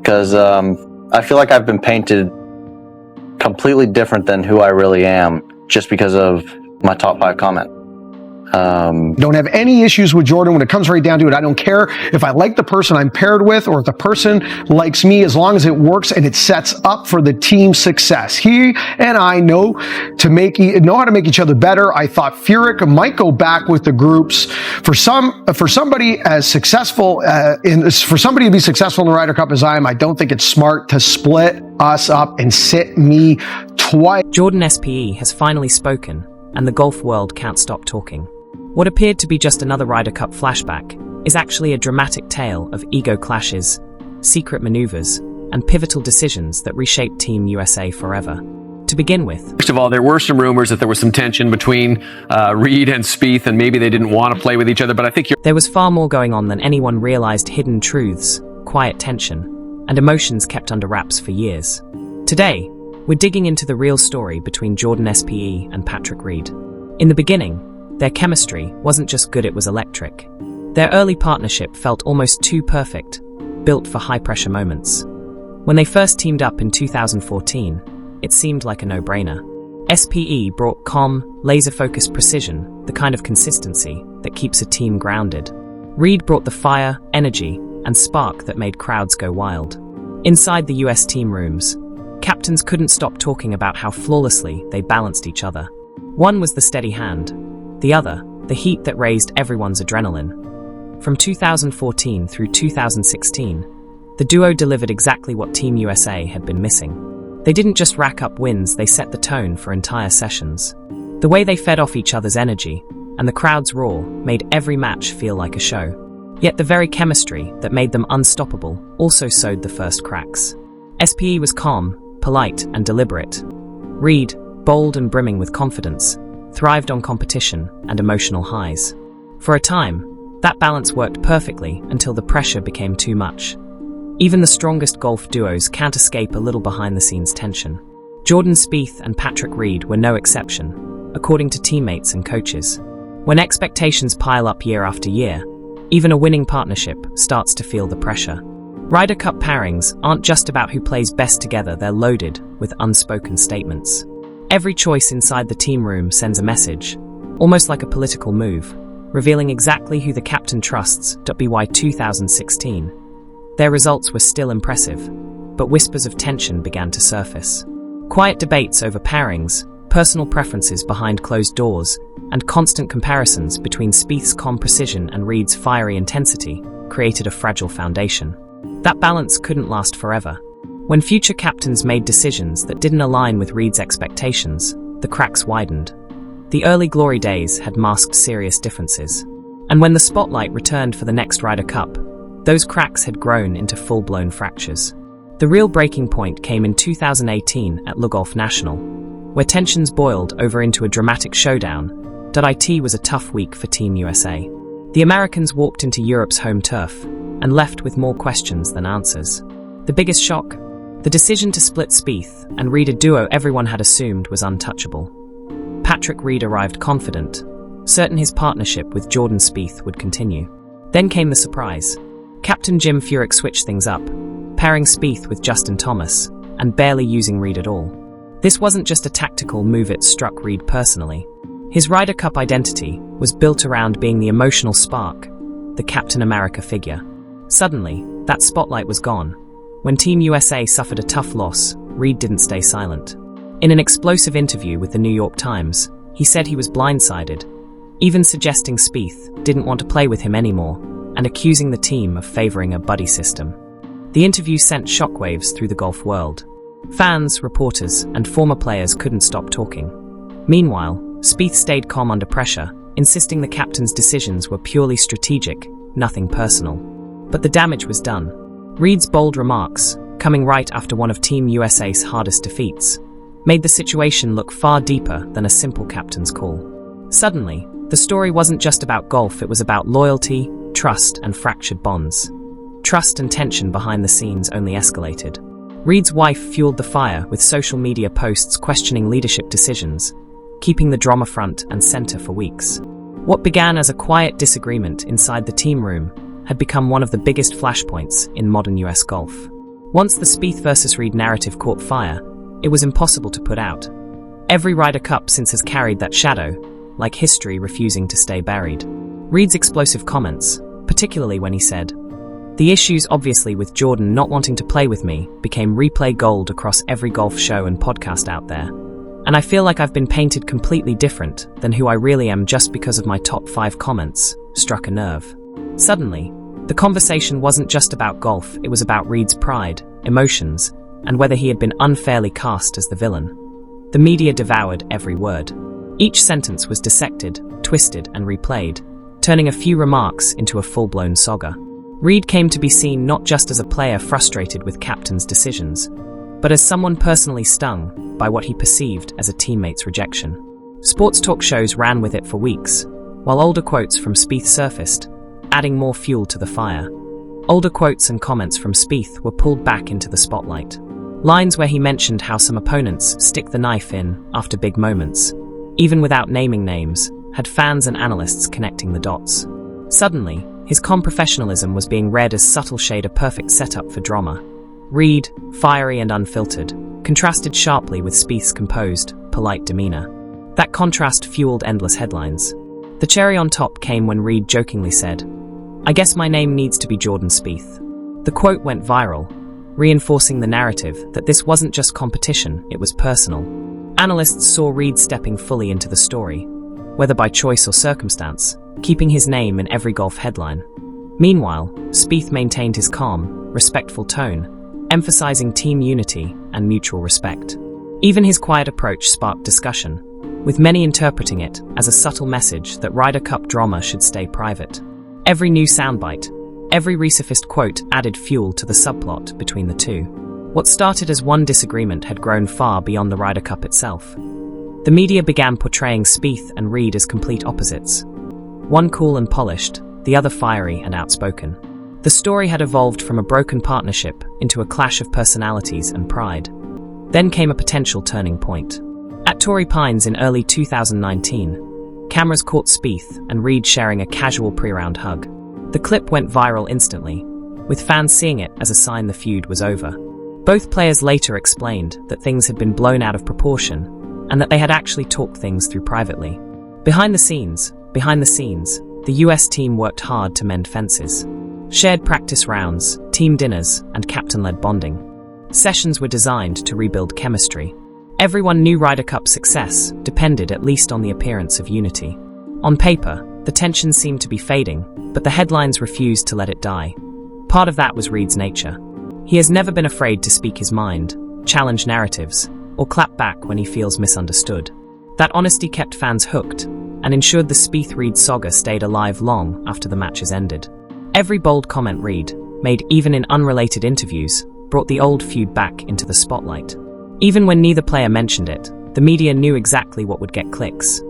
because I feel like I've been painted completely different than who I really am just because of my top 5 comment. Don't have any issues with Jordan when it comes right down to it. I don't care if I like the person I'm paired with or if the person likes me, as long as it works and it sets up for the team's success. He and I know how to make each other better. I thought Furyk might go back with the groups. For somebody as successful for somebody to be successful in the Ryder Cup as I am, I don't think it's smart to split us up and sit me twice. Jordan Spieth has finally spoken, and the golf world can't stop talking. What appeared to be just another Ryder Cup flashback is actually a dramatic tale of ego clashes, secret maneuvers, and pivotal decisions that reshaped Team USA forever. To begin with, first of all, there were some rumors that there was some tension between Reed and Spieth, and maybe they didn't want to play with each other, but I think there was far more going on than anyone realized. Hidden truths, quiet tension, and emotions kept under wraps for years. Today, we're digging into the real story between Jordan Spieth and Patrick Reed. In the beginning, their chemistry wasn't just good, it was electric. Their early partnership felt almost too perfect, built for high-pressure moments. When they first teamed up in 2014, it seemed like a no-brainer. Spieth brought calm, laser-focused precision, the kind of consistency that keeps a team grounded. Reed brought the fire, energy, and spark that made crowds go wild. Inside the US team rooms, captains couldn't stop talking about how flawlessly they balanced each other. One was the steady hand, the other, the heat that raised everyone's adrenaline. From 2014 through 2016, the duo delivered exactly what Team USA had been missing. They didn't just rack up wins, they set the tone for entire sessions. The way they fed off each other's energy and the crowd's roar made every match feel like a show. Yet the very chemistry that made them unstoppable also sowed the first cracks. Spieth was calm, polite, and deliberate. Reed, bold and brimming with confidence, thrived on competition and emotional highs. For a time, that balance worked perfectly until the pressure became too much. Even the strongest golf duos can't escape a little behind-the-scenes tension. Jordan Spieth and Patrick Reed were no exception, according to teammates and coaches. When expectations pile up year after year, even a winning partnership starts to feel the pressure. Ryder Cup pairings aren't just about who plays best together, they're loaded with unspoken statements. Every choice inside the team room sends a message, almost like a political move, revealing exactly who the captain trusts. By 2016, their results were still impressive, but whispers of tension began to surface. Quiet debates over pairings, personal preferences behind closed doors, and constant comparisons between Spieth's calm precision and Reed's fiery intensity created a fragile foundation. That balance couldn't last forever. When future captains made decisions that didn't align with Reed's expectations, the cracks widened. The early glory days had masked serious differences. And when the spotlight returned for the next Ryder Cup, those cracks had grown into full-blown fractures. The real breaking point came in 2018 at Le Golf National, where tensions boiled over into a dramatic showdown. It was a tough week for Team USA. The Americans walked into Europe's home turf and left with more questions than answers. The biggest shock? The decision to split Spieth and Reed, a duo everyone had assumed was untouchable. Patrick Reed arrived confident, certain his partnership with Jordan Spieth would continue. Then came the surprise. Captain Jim Furyk switched things up, pairing Spieth with Justin Thomas, and barely using Reed at all. This wasn't just a tactical move, it struck Reed personally. His Ryder Cup identity was built around being the emotional spark, the Captain America figure. Suddenly, that spotlight was gone. When Team USA suffered a tough loss, Reed didn't stay silent. In an explosive interview with the New York Times, he said he was blindsided, even suggesting Spieth didn't want to play with him anymore, and accusing the team of favoring a buddy system. The interview sent shockwaves through the golf world. Fans, reporters, and former players couldn't stop talking. Meanwhile, Spieth stayed calm under pressure, insisting the captain's decisions were purely strategic, nothing personal. But the damage was done. Reed's bold remarks, coming right after one of Team USA's hardest defeats, made the situation look far deeper than a simple captain's call. Suddenly, the story wasn't just about golf, it was about loyalty, trust, and fractured bonds. Trust and tension behind the scenes only escalated. Reed's wife fueled the fire with social media posts questioning leadership decisions, keeping the drama front and center for weeks. What began as a quiet disagreement inside the team room had become one of the biggest flashpoints in modern US golf. Once the Spieth versus Reed narrative caught fire, it was impossible to put out. Every Ryder Cup since has carried that shadow, like history refusing to stay buried. Reed's explosive comments, particularly when he said, "The issues obviously with Jordan not wanting to play with me became replay gold across every golf show and podcast out there. And I feel like I've been painted completely different than who I really am just because of my top 5 comments," struck a nerve. Suddenly, the conversation wasn't just about golf, it was about Reed's pride, emotions, and whether he had been unfairly cast as the villain. The media devoured every word. Each sentence was dissected, twisted, and replayed, turning a few remarks into a full-blown saga. Reed came to be seen not just as a player frustrated with captain's decisions, but as someone personally stung by what he perceived as a teammate's rejection. Sports talk shows ran with it for weeks, while older quotes from Spieth surfaced, adding more fuel to the fire. Older quotes and comments from Spieth were pulled back into the spotlight. Lines where he mentioned how some opponents stick the knife in after big moments, even without naming names, had fans and analysts connecting the dots. Suddenly, his calm professionalism was being read as subtle shade a perfect setup for drama. Reed, fiery and unfiltered, contrasted sharply with Spieth's composed, polite demeanor. That contrast fueled endless headlines. The cherry on top came when Reed jokingly said, "I guess my name needs to be Jordan Spieth." The quote went viral, reinforcing the narrative that this wasn't just competition, it was personal. Analysts saw Reed stepping fully into the story, whether by choice or circumstance, keeping his name in every golf headline. Meanwhile, Spieth maintained his calm, respectful tone, emphasizing team unity and mutual respect. Even his quiet approach sparked discussion, with many interpreting it as a subtle message that Ryder Cup drama should stay private. Every new soundbite, every resurfaced quote added fuel to the subplot between the two. What started as one disagreement had grown far beyond the Ryder Cup itself. The media began portraying Spieth and Reed as complete opposites. One cool and polished, the other fiery and outspoken. The story had evolved from a broken partnership into a clash of personalities and pride. Then came a potential turning point. At Torrey Pines in early 2019, cameras caught Spieth and Reed sharing a casual pre-round hug. The clip went viral instantly, with fans seeing it as a sign the feud was over. Both players later explained that things had been blown out of proportion and that they had actually talked things through privately. Behind the scenes, the US team worked hard to mend fences. Shared practice rounds, team dinners, and captain-led bonding. Sessions were designed to rebuild chemistry. Everyone knew Ryder Cup success depended at least on the appearance of unity. On paper, the tension seemed to be fading, but the headlines refused to let it die. Part of that was Reed's nature. He has never been afraid to speak his mind, challenge narratives, or clap back when he feels misunderstood. That honesty kept fans hooked, and ensured the Spieth-Reed saga stayed alive long after the matches ended. Every bold comment Reed made, even in unrelated interviews, brought the old feud back into the spotlight. Even when neither player mentioned it, the media knew exactly what would get clicks.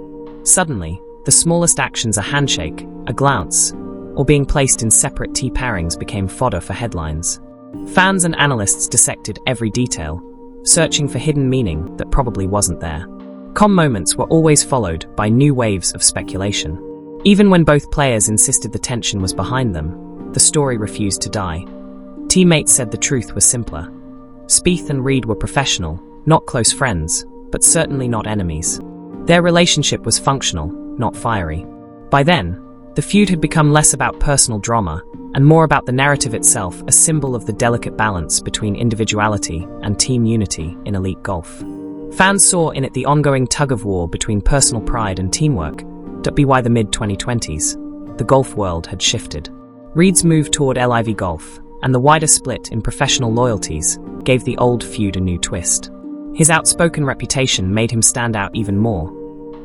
Suddenly, the smallest actions, a handshake, a glance, or being placed in separate tee pairings became fodder for headlines. Fans and analysts dissected every detail, searching for hidden meaning that probably wasn't there. Calm moments were always followed by new waves of speculation. Even when both players insisted the tension was behind them, the story refused to die. Teammates said the truth was simpler. Spieth and Reed were professional, not close friends, but certainly not enemies. Their relationship was functional, not fiery. By then, the feud had become less about personal drama and more about the narrative itself, a symbol of the delicate balance between individuality and team unity in elite golf. Fans saw in it the ongoing tug-of-war between personal pride and teamwork. By the mid-2020s, the golf world had shifted. Reed's move toward LIV golf and the wider split in professional loyalties gave the old feud a new twist. His outspoken reputation made him stand out even more,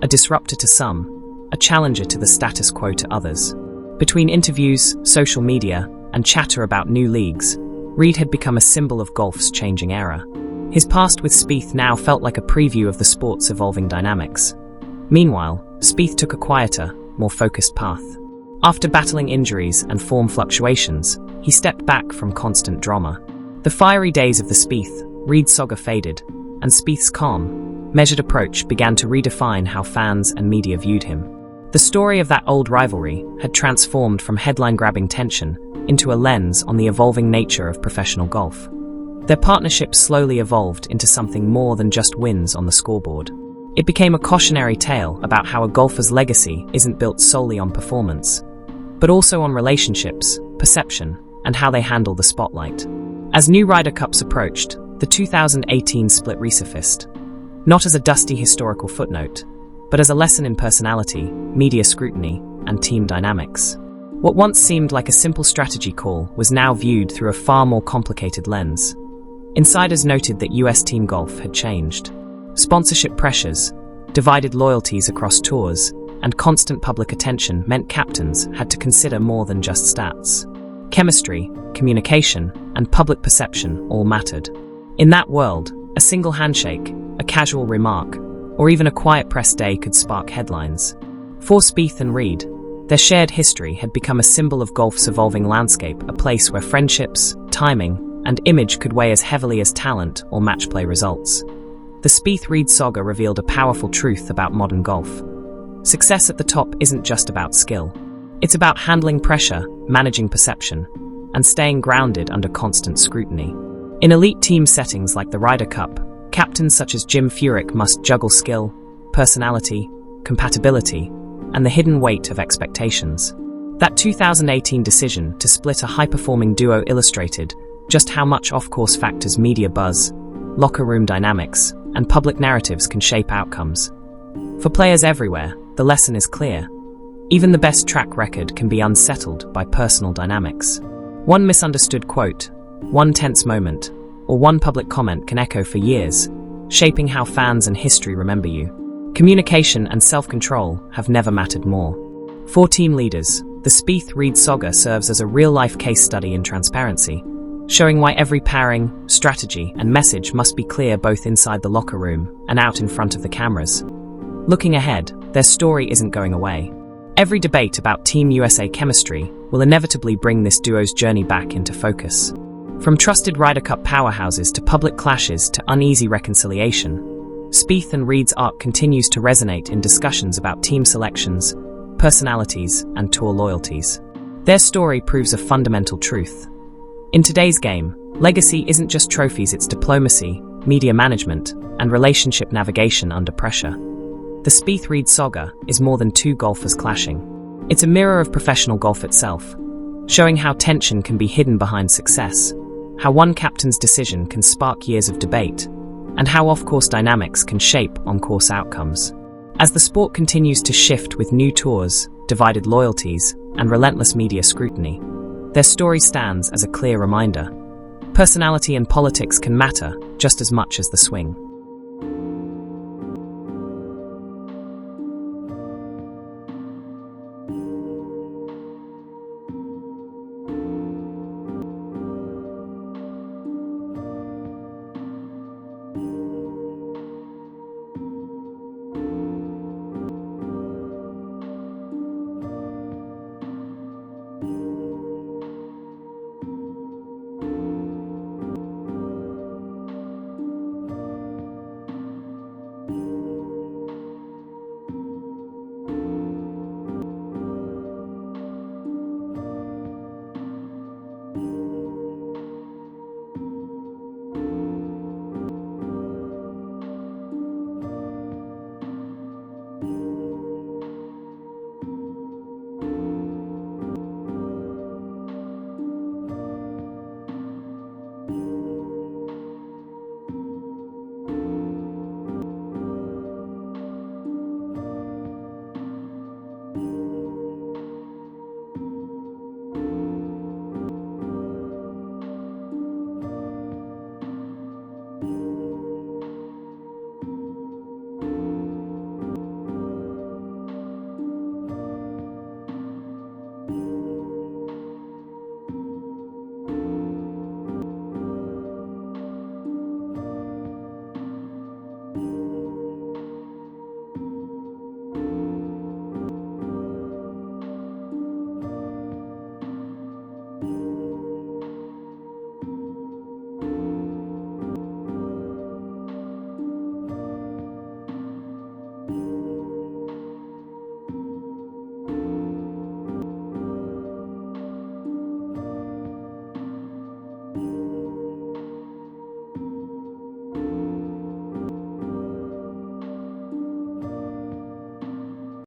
a disruptor to some, a challenger to the status quo to others. Between interviews, social media, and chatter about new leagues, Reed had become a symbol of golf's changing era. His past with Spieth now felt like a preview of the sport's evolving dynamics. Meanwhile, Spieth took a quieter, more focused path. After battling injuries and form fluctuations, he stepped back from constant drama. The fiery days of the Spieth-Reed saga faded, and Spieth's calm, measured approach began to redefine how fans and media viewed him. The story of that old rivalry had transformed from headline-grabbing tension into a lens on the evolving nature of professional golf. Their partnership slowly evolved into something more than just wins on the scoreboard. It became a cautionary tale about how a golfer's legacy isn't built solely on performance, but also on relationships, perception, and how they handle the spotlight. As new Ryder Cups approached, the 2018 split resurfaced, not as a dusty historical footnote, but as a lesson in personality, media scrutiny, and team dynamics. What once seemed like a simple strategy call was now viewed through a far more complicated lens. Insiders noted that US team golf had changed. Sponsorship pressures, divided loyalties across tours, and constant public attention meant captains had to consider more than just stats. Chemistry, communication, and public perception all mattered. In that world, a single handshake, a casual remark, or even a quiet press day could spark headlines. For Spieth and Reed, their shared history had become a symbol of golf's evolving landscape, a place where friendships, timing, and image could weigh as heavily as talent or match play results. The Spieth-Reed saga revealed a powerful truth about modern golf. Success at the top isn't just about skill. It's about handling pressure, managing perception, and staying grounded under constant scrutiny. In elite team settings like the Ryder Cup, captains such as Jim Furyk must juggle skill, personality, compatibility, and the hidden weight of expectations. That 2018 decision to split a high-performing duo illustrated just how much off-course factors media buzz, locker room dynamics, and public narratives can shape outcomes. For players everywhere, the lesson is clear. Even the best track record can be unsettled by personal dynamics. One misunderstood quote, one tense moment, or one public comment can echo for years, shaping how fans and history remember you. Communication and self-control have never mattered more. For team leaders, the Spieth-Reed saga serves as a real-life case study in transparency, showing why every pairing, strategy, and message must be clear both inside the locker room and out in front of the cameras. Looking ahead, their story isn't going away. Every debate about Team USA chemistry will inevitably bring this duo's journey back into focus. From trusted Ryder Cup powerhouses to public clashes to uneasy reconciliation, Spieth and Reed's arc continues to resonate in discussions about team selections, personalities, and tour loyalties. Their story proves a fundamental truth. In today's game, legacy isn't just trophies, it's diplomacy, media management, and relationship navigation under pressure. The Spieth-Reed saga is more than two golfers clashing. It's a mirror of professional golf itself, showing how tension can be hidden behind success, how one captain's decision can spark years of debate, and how off-course dynamics can shape on-course outcomes. As the sport continues to shift with new tours, divided loyalties, and relentless media scrutiny, their story stands as a clear reminder. Personality and politics can matter just as much as the swing.